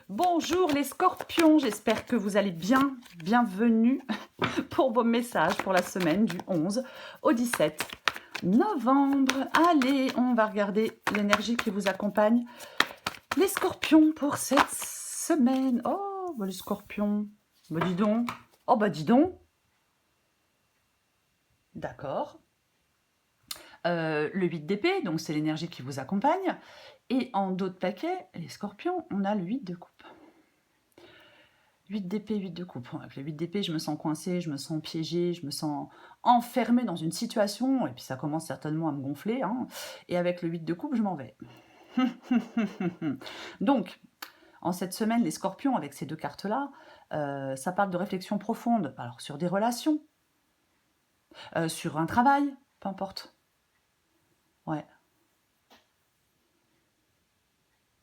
Bonjour les scorpions, j'espère que vous allez bien. Bienvenue pour vos messages pour la semaine du 11 au 17 novembre. Allez, on va regarder l'énergie qui vous accompagne. Les scorpions pour cette semaine. Oh, bah les scorpions. Bah dis donc. Oh, bah dis donc. D'accord. Le 8 d'épée, donc c'est l'énergie qui vous accompagne. Et en dos de paquet, les scorpions, on a le 8 de coupe. 8 d'épée, 8 de coupe. Avec le 8 d'épée, je me sens coincée, je me sens piégée, je me sens enfermée dans une situation, et puis ça commence certainement à me gonfler. Hein. Et avec le 8 de coupe, je m'en vais. Donc, en cette semaine, les scorpions, avec ces deux cartes-là, ça parle de réflexion profonde. Alors, sur des relations, sur un travail, peu importe. Ouais.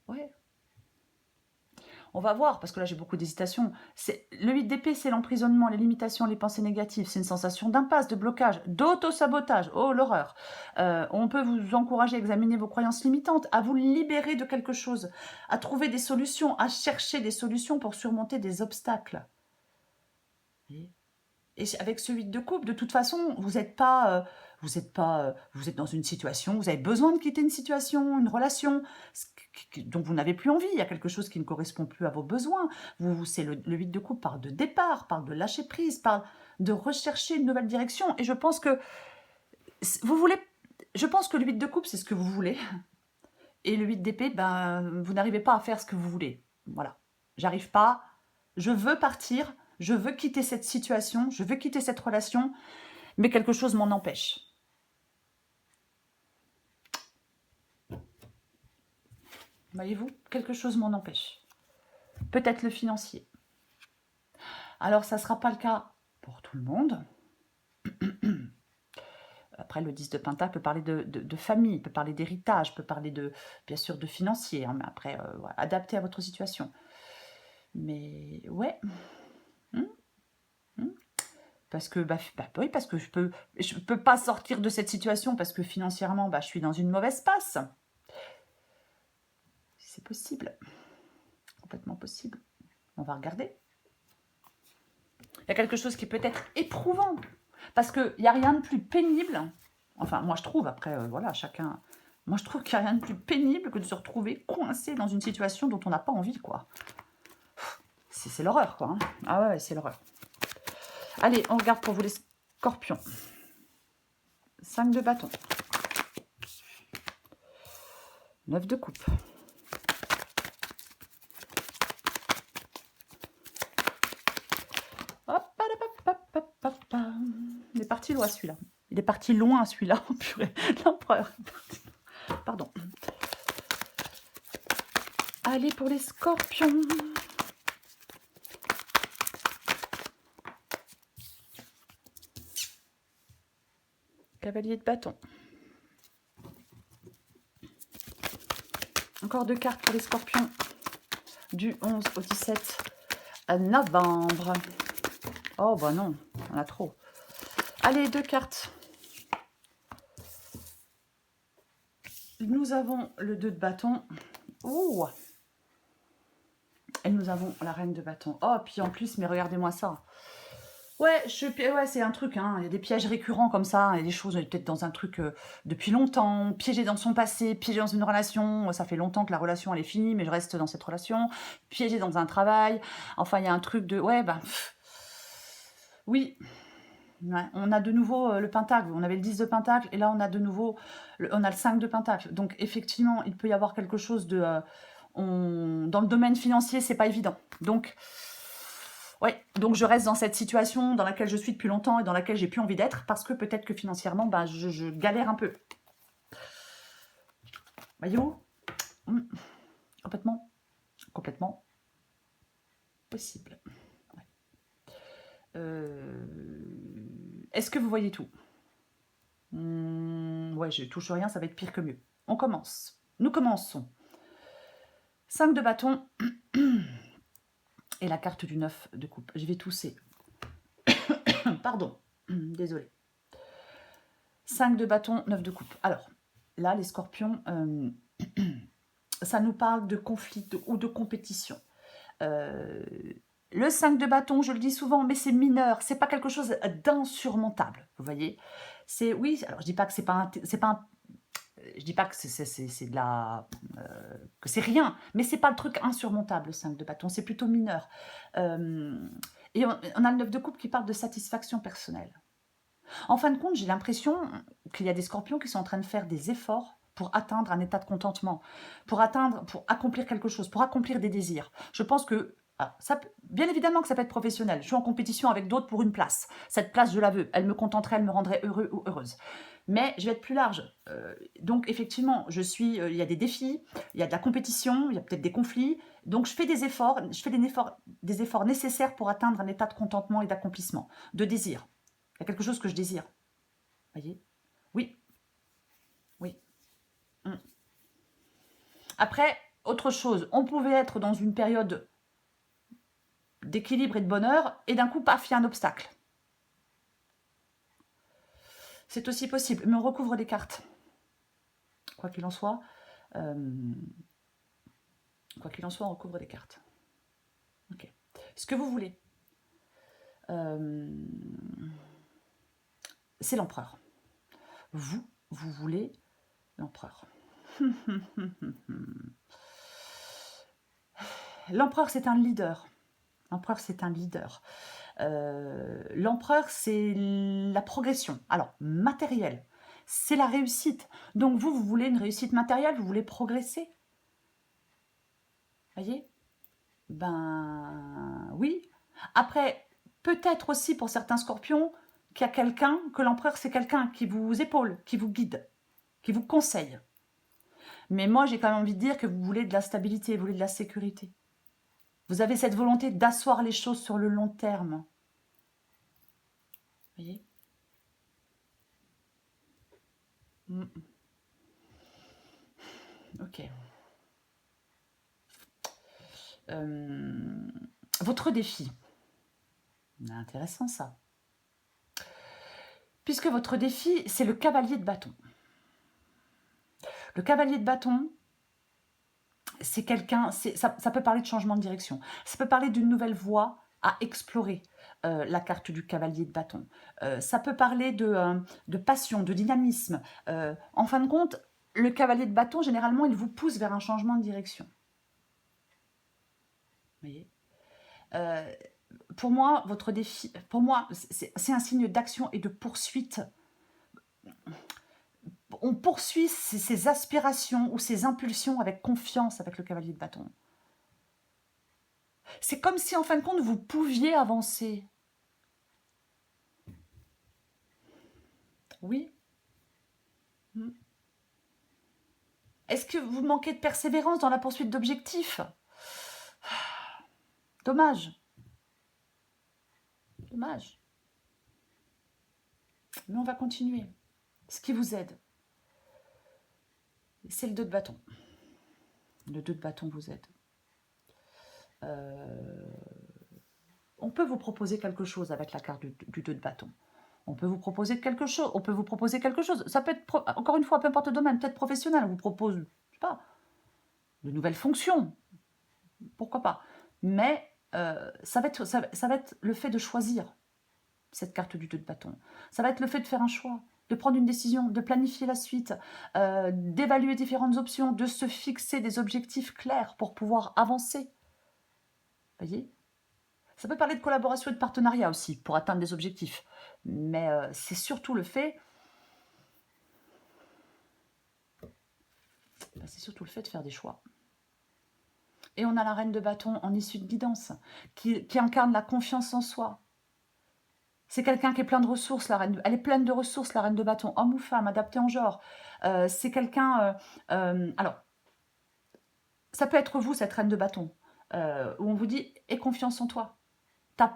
Ouais. On va voir, parce que là j'ai beaucoup d'hésitation. Le 8 d'épée, c'est l'emprisonnement, les limitations, les pensées négatives. C'est une sensation d'impasse, de blocage, d'auto-sabotage. Oh, l'horreur. On peut vous encourager à examiner vos croyances limitantes, à vous libérer de quelque chose, à trouver des solutions, à chercher des solutions pour surmonter des obstacles. Et avec ce 8 de coupe, de toute façon, vous êtes dans une situation, vous avez besoin de quitter une situation, une relation dont vous n'avez plus envie, il y a quelque chose qui ne correspond plus à vos besoins. C'est le 8 de coupe parle de départ, parle de lâcher prise, parle de rechercher une nouvelle direction. Et je pense que le 8 de coupe, c'est ce que vous voulez. Et le 8 d'épée, ben, vous n'arrivez pas à faire ce que vous voulez. Voilà. J'arrive pas, je veux partir, je veux quitter cette situation, je veux quitter cette relation, mais quelque chose m'en empêche. Voyez-vous, quelque chose m'en empêche. Peut-être le financier. Alors, ça ne sera pas le cas pour tout le monde. Après, le 10 de Pentacle peut parler de famille, peut parler d'héritage, peut parler bien sûr de financier, hein, mais après, voilà, adapté à votre situation. Mais ouais. Parce que, oui, parce que je peux pas sortir de cette situation parce que financièrement, je suis dans une mauvaise passe. C'est possible. Complètement possible. On va regarder. Il y a quelque chose qui peut être éprouvant. Parce qu'il n'y a rien de plus pénible. Enfin, moi je trouve, après, voilà, chacun... Moi je trouve qu'il n'y a rien de plus pénible que de se retrouver coincé dans une situation dont on n'a pas envie, quoi. C'est l'horreur, quoi. Hein. Ah ouais, c'est l'horreur. Allez, on regarde pour vous les scorpions. 5 de bâton. 9 de coupe. Il est parti loin, celui-là. Il est parti loin, celui-là. Purée, l'empereur. Pardon. Allez, pour les scorpions. Cavalier de bâton. Encore deux cartes pour les scorpions. Du 11 au 17 novembre. Oh, bah non, on a trop. Allez, deux cartes. Nous avons le 2 de bâton. Ouh. Et nous avons la reine de bâton. Oh, puis en plus, mais regardez-moi ça. Ouais, c'est un truc, hein. Il y a des pièges récurrents comme ça. Il y a des choses, peut-être dans un truc depuis longtemps, piégé dans son passé, piégé dans une relation. Ça fait longtemps que la relation, elle est finie, mais je reste dans cette relation. Piégé dans un travail. Enfin, il y a un truc de... Ouais, oui. Ouais, on a de nouveau le pentacle. On avait le 10 de pentacle, et là, on a de nouveau... on a le 5 de pentacle. Donc, effectivement, il peut y avoir quelque chose de... dans le domaine financier, c'est pas évident. Donc... Ouais, donc je reste dans cette situation dans laquelle je suis depuis longtemps et dans laquelle j'ai plus envie d'être parce que peut-être que financièrement, je galère un peu. Voyez-vous Complètement possible. Ouais. Est-ce que vous voyez tout Ouais, je touche rien, ça va être pire que mieux. On commence. Nous commençons. 5 de bâton et la carte du 9 de coupe. Je vais tousser. Pardon, désolée. 5 de bâton, 9 de coupe. Alors, là, les scorpions, ça nous parle de conflit ou de compétition. Le 5 de bâton, je le dis souvent, mais c'est mineur, c'est pas quelque chose d'insurmontable, vous voyez. C'est, oui, alors je dis pas que je dis pas que c'est de la... que c'est rien, mais c'est pas le truc insurmontable, le 5 de bâton, c'est plutôt mineur. Et on a le 9 de coupe qui parle de satisfaction personnelle. En fin de compte, j'ai l'impression qu'il y a des scorpions qui sont en train de faire des efforts pour atteindre un état de contentement, pour accomplir quelque chose, pour accomplir des désirs. Je pense que, bien évidemment que ça peut être professionnel. Je suis en compétition avec d'autres pour une place. Cette place, je la veux. Elle me contenterait, elle me rendrait heureux ou heureuse. Mais je vais être plus large. Donc, effectivement, il y a des défis, il y a de la compétition, il y a peut-être des conflits. Donc, je fais des efforts nécessaires pour atteindre un état de contentement et d'accomplissement, de désir. Il y a quelque chose que je désire. Voyez? Oui. Oui. Après, autre chose, on pouvait être dans une période d'équilibre et de bonheur, et d'un coup, paf, il y a un obstacle. C'est aussi possible, mais on recouvre des cartes. Quoi qu'il en soit, on recouvre des cartes. Ok. Ce que vous voulez, c'est l'empereur. Vous voulez l'empereur. L'empereur, c'est un leader. L'empereur, c'est un leader. L'empereur, c'est la progression. Alors, matérielle, c'est la réussite. Donc, vous voulez une réussite matérielle, vous voulez progresser. Voyez? Ben, oui. Après, peut-être aussi pour certains scorpions, qu'il y a quelqu'un, que l'empereur, c'est quelqu'un qui vous épaule, qui vous guide, qui vous conseille. Mais moi, j'ai quand même envie de dire que vous voulez de la stabilité, vous voulez de la sécurité. Vous avez cette volonté d'asseoir les choses sur le long terme. Vous voyez? Ok. Votre défi. Intéressant ça. Puisque votre défi, c'est le cavalier de bâton. Le cavalier de bâton, c'est quelqu'un, ça peut parler de changement de direction. Ça peut parler d'une nouvelle voie à explorer, la carte du cavalier de bâton. Ça peut parler de passion, de dynamisme. En fin de compte, le cavalier de bâton, généralement, il vous pousse vers un changement de direction. Vous voyez? Pour moi, votre défi, pour moi, c'est un signe d'action et de poursuite. On poursuit ses aspirations ou ses impulsions avec confiance avec le cavalier de bâton. C'est comme si, en fin de compte, vous pouviez avancer. Oui. Est-ce que vous manquez de persévérance dans la poursuite d'objectifs? Dommage. Dommage. Mais on va continuer. Ce qui vous aide, c'est le 2 de bâton. Le 2 de bâton vous aide. On peut vous proposer quelque chose avec la carte du 2 de bâton. On peut vous proposer quelque chose. Ça peut être, encore une fois, peu importe le domaine, peut-être professionnel. On vous propose, je sais pas, de nouvelles fonctions. Pourquoi pas? Mais ça va être le fait de choisir cette carte du 2 de bâton. Ça va être le fait de faire un choix, de prendre une décision, de planifier la suite, d'évaluer différentes options, de se fixer des objectifs clairs pour pouvoir avancer. Vous voyez? Ça peut parler de collaboration et de partenariat aussi, pour atteindre des objectifs. Mais c'est surtout le fait... c'est surtout le fait de faire des choix. Et on a la reine de bâton en issue de guidance, qui incarne la confiance en soi. C'est quelqu'un qui est plein de ressources, la reine. Elle est pleine de ressources, la reine de bâton, homme ou femme, adapté en genre. C'est quelqu'un... alors, ça peut être vous, cette reine de bâton, où on vous dit « aie confiance en toi ». T'as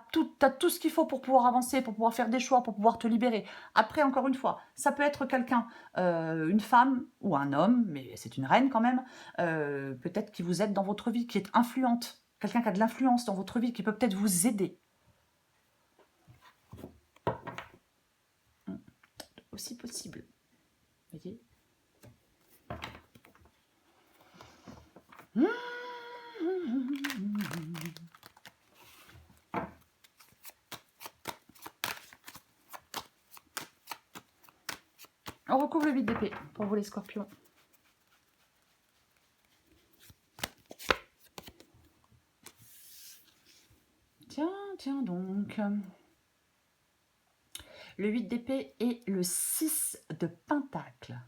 tout ce qu'il faut pour pouvoir avancer, pour pouvoir faire des choix, pour pouvoir te libérer. Après, encore une fois, ça peut être quelqu'un, une femme ou un homme, mais c'est une reine quand même, peut-être qui vous aide dans votre vie, qui est influente. Quelqu'un qui a de l'influence dans votre vie, qui peut peut-être vous aider. Aussi possible. Vous voyez? On recouvre le 8 d'épée pour vous les scorpions. Tiens donc. Le 8 d'épée et le 6 de pentacle.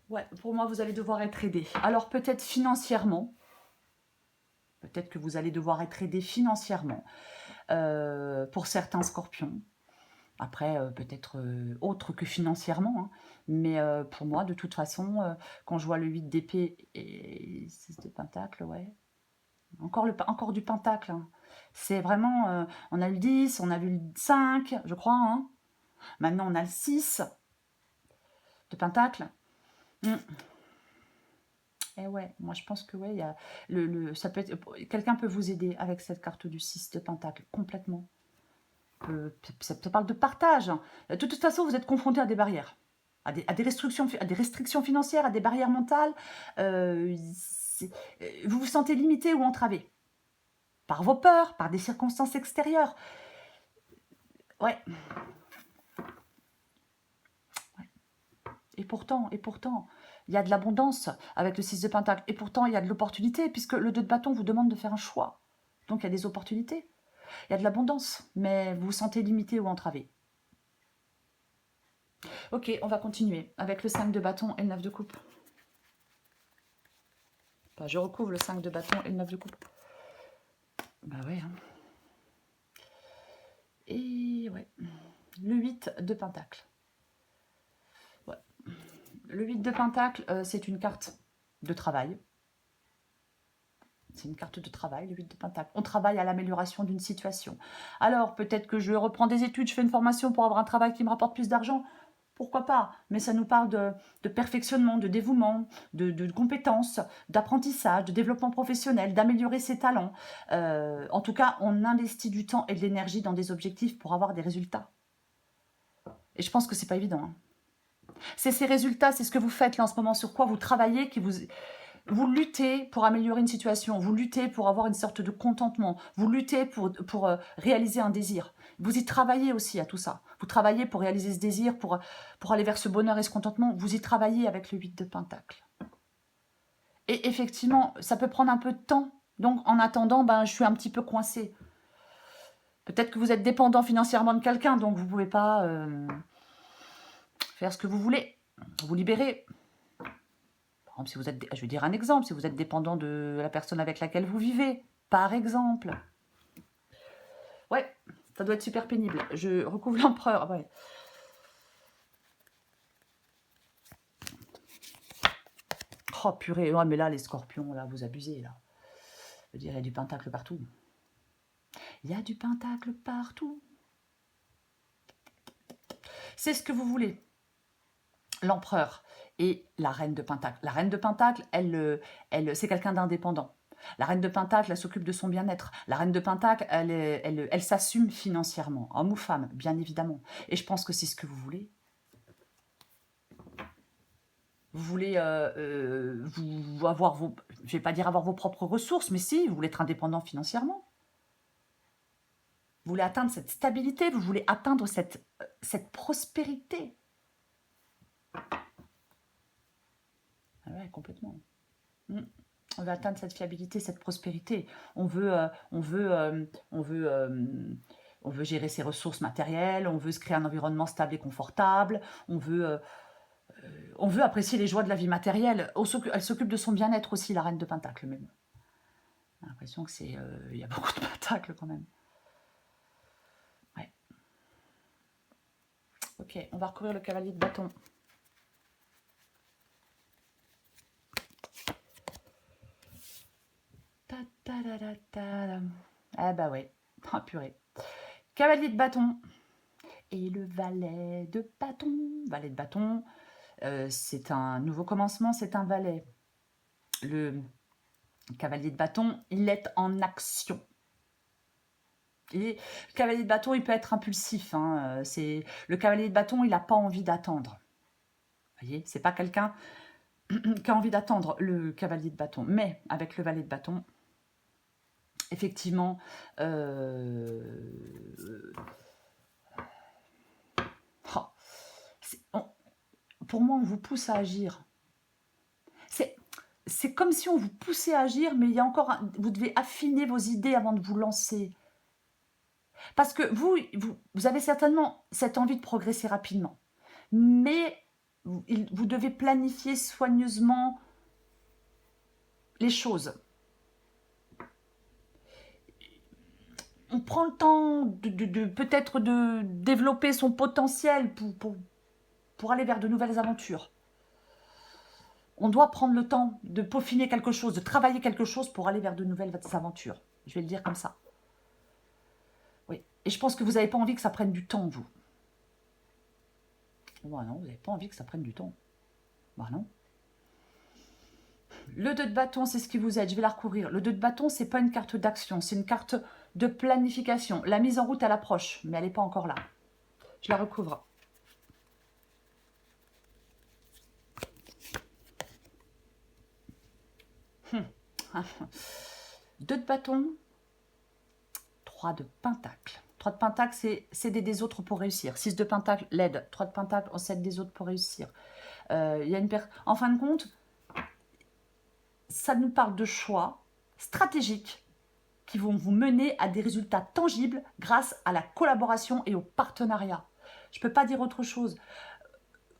Ouais, pour moi, vous allez devoir être aidé. Alors peut-être financièrement. Peut-être que vous allez devoir être aidé financièrement pour certains scorpions. Après, peut-être autre que financièrement. Hein. Mais pour moi, de toute façon, quand je vois le 8 d'épée et 6 de pentacle, ouais. Encore du pentacle. Hein. C'est vraiment... on a le 10, on a vu le 5, je crois. Hein. Maintenant, on a le 6 de pentacle. Et ouais, moi je pense que ouais, y a ça peut être, quelqu'un peut vous aider avec cette carte du 6 de pentacle, complètement. Ça parle de partage. Hein. De toute façon, vous êtes confronté à des barrières, à des restrictions financières, à des barrières mentales. Vous vous sentez limité ou entravé par vos peurs, par des circonstances extérieures. Ouais. Et pourtant, il y a de l'abondance avec le 6 de pentacle. Et pourtant, il y a de l'opportunité, puisque le 2 de bâton vous demande de faire un choix. Donc, il y a des opportunités. Il y a de l'abondance, mais vous vous sentez limité ou entravé. Ok, on va continuer avec le 5 de bâton et le 9 de coupe. Enfin, je recouvre le 5 de bâton et le 9 de coupe. Bah ouais. Hein. Et ouais. Le 8 de pentacle. Ouais. Le 8 de pentacle, c'est une carte de travail. C'est une carte de travail, le 8 de pentacle. On travaille à l'amélioration d'une situation. Alors, peut-être que je reprends des études, je fais une formation pour avoir un travail qui me rapporte plus d'argent. Pourquoi pas? Mais ça nous parle de perfectionnement, de dévouement, de compétences, d'apprentissage, de développement professionnel, d'améliorer ses talents. En tout cas, on investit du temps et de l'énergie dans des objectifs pour avoir des résultats. Et je pense que c'est pas évident. Hein. C'est ces résultats, c'est ce que vous faites là en ce moment, sur quoi vous travaillez, qui vous luttez pour améliorer une situation, vous luttez pour avoir une sorte de contentement, vous luttez pour réaliser un désir. Vous y travaillez aussi à tout ça. Vous travaillez pour réaliser ce désir, pour aller vers ce bonheur et ce contentement. Vous y travaillez avec le 8 de pentacle. Et effectivement, ça peut prendre un peu de temps. Donc, en attendant, ben, je suis un petit peu coincée. Peut-être que vous êtes dépendant financièrement de quelqu'un, donc vous ne pouvez pas faire ce que vous voulez. Vous libérer. Par exemple, si vous êtes, je vais dire un exemple, si vous êtes dépendant de la personne avec laquelle vous vivez, par exemple. Ouais, ça doit être super pénible. Je recouvre l'empereur, ouais. Oh purée, ouais, mais là, les scorpions, là, vous abusez, là. Je veux dire, il y a du pentacle partout. Il y a du pentacle partout. C'est ce que vous voulez. L'empereur et la reine de pentacle. La reine de pentacle, elle c'est quelqu'un d'indépendant. La reine de pentacle, elle s'occupe de son bien-être. La reine de pentacle, elle s'assume financièrement, homme ou femme, bien évidemment. Et je pense que c'est ce que vous voulez. Vous voulez vous avoir vos... Je ne vais pas dire avoir vos propres ressources, mais si, vous voulez être indépendant financièrement. Vous voulez atteindre cette stabilité, vous voulez atteindre cette prospérité. Ah ouais, complètement. On veut atteindre cette fiabilité, cette prospérité. On veut gérer ses ressources matérielles, on veut se créer un environnement stable et confortable, on veut apprécier les joies de la vie matérielle. Elle s'occupe de son bien-être aussi, la reine de pentacle même. J'ai l'impression que c'est... il y a beaucoup de pentacles quand même. Ouais. Ok, on va recouvrir le cavalier de bâton. Ah bah ouais, ah purée. Cavalier de bâton et le valet de bâton. Valet de bâton, c'est un nouveau commencement, c'est un valet. Le cavalier de bâton, il est en action. Et le cavalier de bâton, il peut être impulsif. Hein. Le cavalier de bâton, il n'a pas envie d'attendre. Vous voyez, c'est pas quelqu'un qui a envie d'attendre, le cavalier de bâton. Mais avec le valet de bâton, effectivement, oh, Pour moi, on vous pousse à agir. C'est comme si on vous poussait à agir, mais il y a encore vous devez affiner vos idées avant de vous lancer. Parce que vous avez certainement cette envie de progresser rapidement. Mais vous devez planifier soigneusement les choses. On prend le temps peut-être de développer son potentiel pour aller vers de nouvelles aventures. On doit prendre le temps de peaufiner quelque chose, de travailler quelque chose pour aller vers de nouvelles aventures. Je vais le dire comme ça. Oui. Et je pense que vous n'avez pas envie que ça prenne du temps, vous. Bah non, vous n'avez pas envie que ça prenne du temps. Bah non. Le 2 de bâton, c'est ce qui vous aide. Je vais la recouvrir. Le 2 de bâton, c'est pas une carte d'action, c'est une carte de planification. La mise en route, elle approche, mais elle n'est pas encore là. Je la recouvre. Deux de bâton, 3 de pentacle. 3 de pentacle, c'est s'aider des autres pour réussir. 6 de pentacle, l'aide. 3 de pentacle, on s'aide des autres pour réussir. Y a une en fin de compte, ça nous parle de choix stratégiques qui vont vous mener à des résultats tangibles grâce à la collaboration et au partenariat. Je ne peux pas dire autre chose.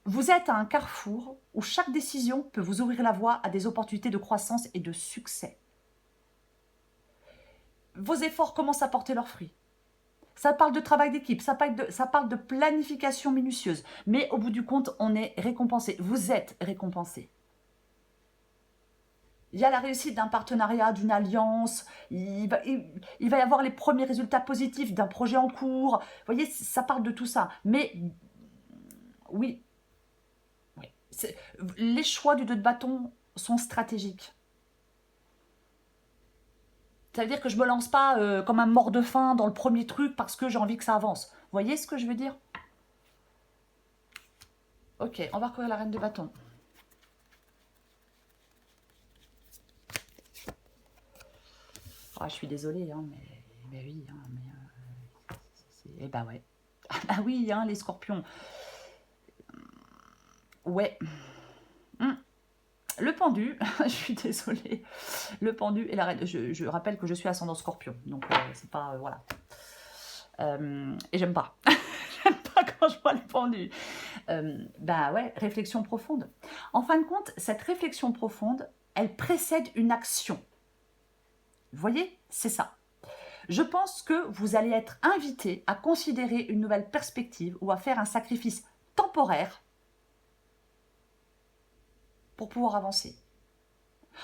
Vous êtes à un carrefour où chaque décision peut vous ouvrir la voie à des opportunités de croissance et de succès. Vos efforts commencent à porter leurs fruits. Ça parle de travail d'équipe, ça parle de planification minutieuse. Mais au bout du compte, on est récompensé. Vous êtes récompensé. Il y a la réussite d'un partenariat, d'une alliance. Il va y avoir les premiers résultats positifs d'un projet en cours. Vous voyez, ça parle de tout ça. Mais oui, les choix du 2 de bâton sont stratégiques. Ça veut dire que je ne me lance pas comme un mort de faim dans le premier truc parce que j'ai envie que ça avance. Vous voyez ce que je veux dire? Ok, on va recouvrir la reine de bâton. Oh, je suis désolée, hein, mais oui. Hein, eh ben ouais. Ah bah oui, hein, les scorpions. Ouais. Le pendu, je suis désolée. Le pendu et la reine. Je rappelle que je suis ascendant scorpion. Donc, c'est pas. Voilà. Et j'aime pas. J'aime pas quand je vois le pendu. Bah ouais, réflexion profonde. En fin de compte, cette réflexion profonde, elle précède une action. Vous voyez, c'est ça. Je pense que vous allez être invité à considérer une nouvelle perspective ou à faire un sacrifice temporaire pour pouvoir avancer.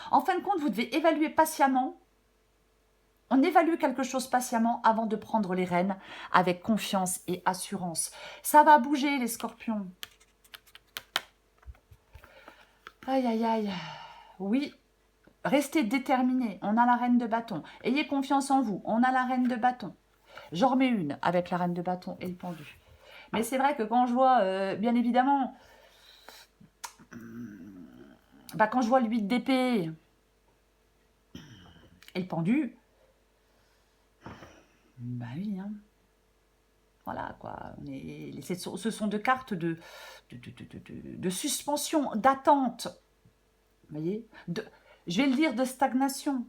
En fin de compte, vous devez évaluer patiemment. On évalue quelque chose patiemment avant de prendre les rênes avec confiance et assurance. Ça va bouger, les scorpions. Aïe, aïe, aïe. Oui, restez déterminés. On a la reine de bâton. Ayez confiance en vous. On a la reine de bâton. J'en remets une avec la reine de bâton et le pendu. Mais c'est vrai que quand je vois, bien évidemment, quand je vois le 8 d'épée et le pendu, bah oui, hein. Voilà, quoi. Ce sont deux cartes de suspension, d'attente. Vous voyez? Je vais le dire, de stagnation.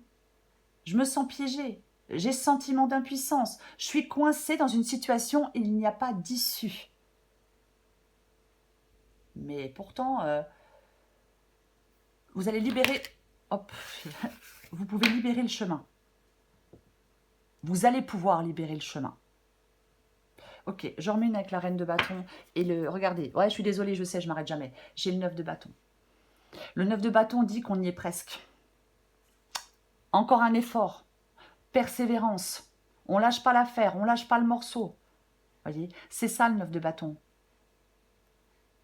Je me sens piégée. J'ai ce sentiment d'impuissance. Je suis coincée dans une situation et il n'y a pas d'issue. Mais pourtant, vous allez libérer... Hop, vous pouvez libérer le chemin. Vous allez pouvoir libérer le chemin. Ok, j'en remets une avec la reine de bâton et le... Regardez, ouais, je suis désolée, je sais, je m'arrête jamais. J'ai le 9 de bâton. Le 9 de bâton dit qu'on y est presque. Encore un effort. Persévérance. On lâche pas l'affaire, on lâche pas le morceau. Voyez, c'est ça le 9 de bâton.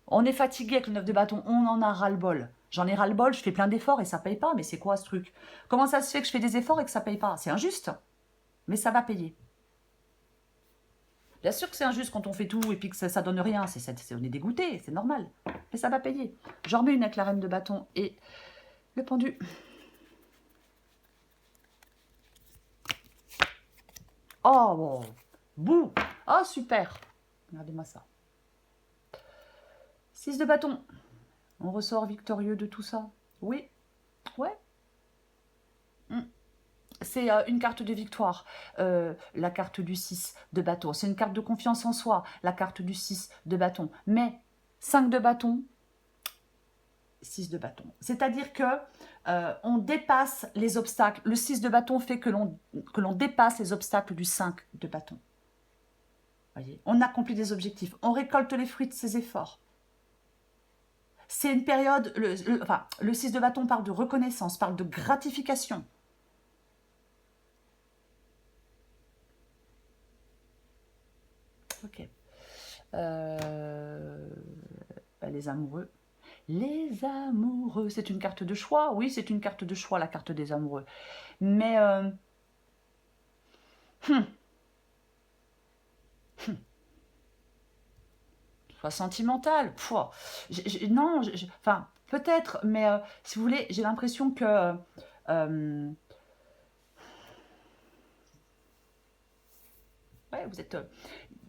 On est fatigué avec le 9 de bâton, on en a ras-le-bol. J'en ai ras-le-bol, je fais plein d'efforts et ça paye pas, mais c'est quoi ce truc? Comment ça se fait que je fais des efforts et que ça paye pas? C'est injuste, mais ça va payer. Bien sûr que c'est injuste quand on fait tout et puis que ça donne rien. On est dégoûté, c'est normal. Mais ça va payer. J'en remets une avec la reine de bâton et le pendu. Oh, bon. Bouh. Oh, super. Regardez-moi ça. 6 de bâton. On ressort victorieux de tout ça. Oui. Ouais. C'est une carte de victoire, la carte du 6 de bâton. C'est une carte de confiance en soi, la carte du 6 de bâton. Mais 5 de bâton, 6 de bâton. C'est-à-dire que on dépasse les obstacles. Le 6 de bâton fait que l'on dépasse les obstacles du 5 de bâton. Voyez, on accomplit des objectifs. On récolte les fruits de ses efforts. C'est une période... le 6 de bâton parle de reconnaissance, parle de gratification. Ok. Les amoureux. Les amoureux, c'est une carte de choix. Oui, c'est une carte de choix, la carte des amoureux. Mais... Soit sentimental. Non, enfin, peut-être, mais si vous voulez, j'ai l'impression que... ouais, vous êtes...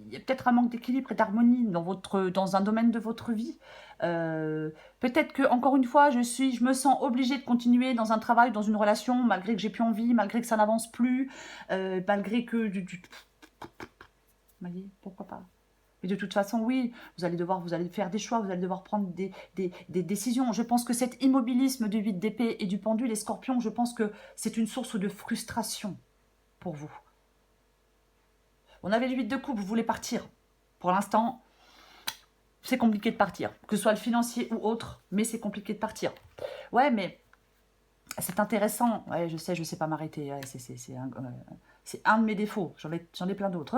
il y a peut-être un manque d'équilibre et d'harmonie dans un domaine de votre vie. Peut-être que, encore une fois, je me sens obligée de continuer dans un travail, dans une relation, malgré que j'ai plus envie, malgré que ça n'avance plus, malgré que... Vous voyez, pourquoi pas? Et de toute façon, oui, vous allez faire des choix, vous allez devoir prendre des décisions. Je pense que cet immobilisme du 8 d'épée et du pendule, les scorpions, je pense que c'est une source de frustration pour vous. On avait le 8 de coupe, vous voulez partir. Pour l'instant, c'est compliqué de partir. Que ce soit le financier ou autre, mais c'est compliqué de partir. Ouais, mais c'est intéressant. Ouais, je sais pas m'arrêter. Ouais, c'est un de mes défauts. J'en ai plein d'autres.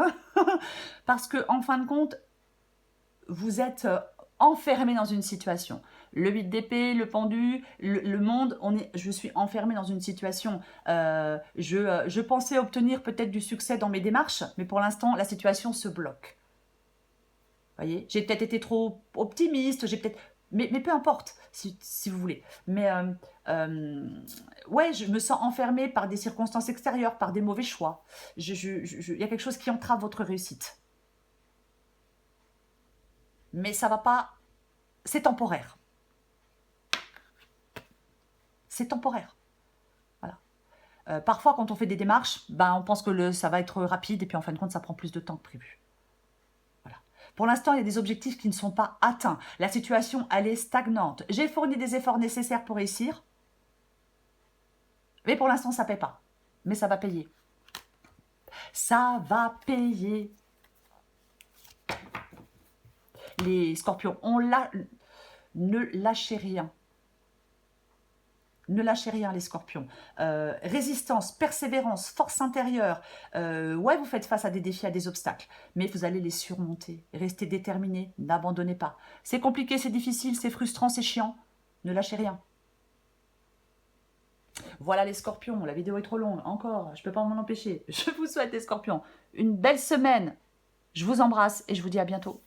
Parce que, en fin de compte, vous êtes enfermé dans une situation. Le 8 d'épée, le pendu, le monde, je suis enfermée dans une situation. Je pensais obtenir peut-être du succès dans mes démarches, mais pour l'instant, la situation se bloque. Vous voyez, j'ai peut-être été trop optimiste, mais peu importe, si vous voulez. Mais ouais, je me sens enfermée par des circonstances extérieures, par des mauvais choix. Il y a quelque chose qui entrave votre réussite. Mais ça va pas... C'est temporaire. C'est temporaire. Voilà. Parfois, quand on fait des démarches, on pense que ça va être rapide et puis en fin de compte, ça prend plus de temps que prévu. Voilà. Pour l'instant, il y a des objectifs qui ne sont pas atteints. La situation, elle est stagnante. J'ai fourni des efforts nécessaires pour réussir. Mais pour l'instant, ça ne paie pas. Mais ça va payer. Ça va payer. Les scorpions, ne lâchez rien. Ne lâchez rien, les scorpions. Résistance, persévérance, force intérieure. Ouais, vous faites face à des défis, à des obstacles, mais vous allez les surmonter. Restez déterminés, n'abandonnez pas. C'est compliqué, c'est difficile, c'est frustrant, c'est chiant. Ne lâchez rien. Voilà les scorpions, la vidéo est trop longue, encore, je ne peux pas m'en empêcher. Je vous souhaite, les scorpions, une belle semaine. Je vous embrasse et je vous dis à bientôt.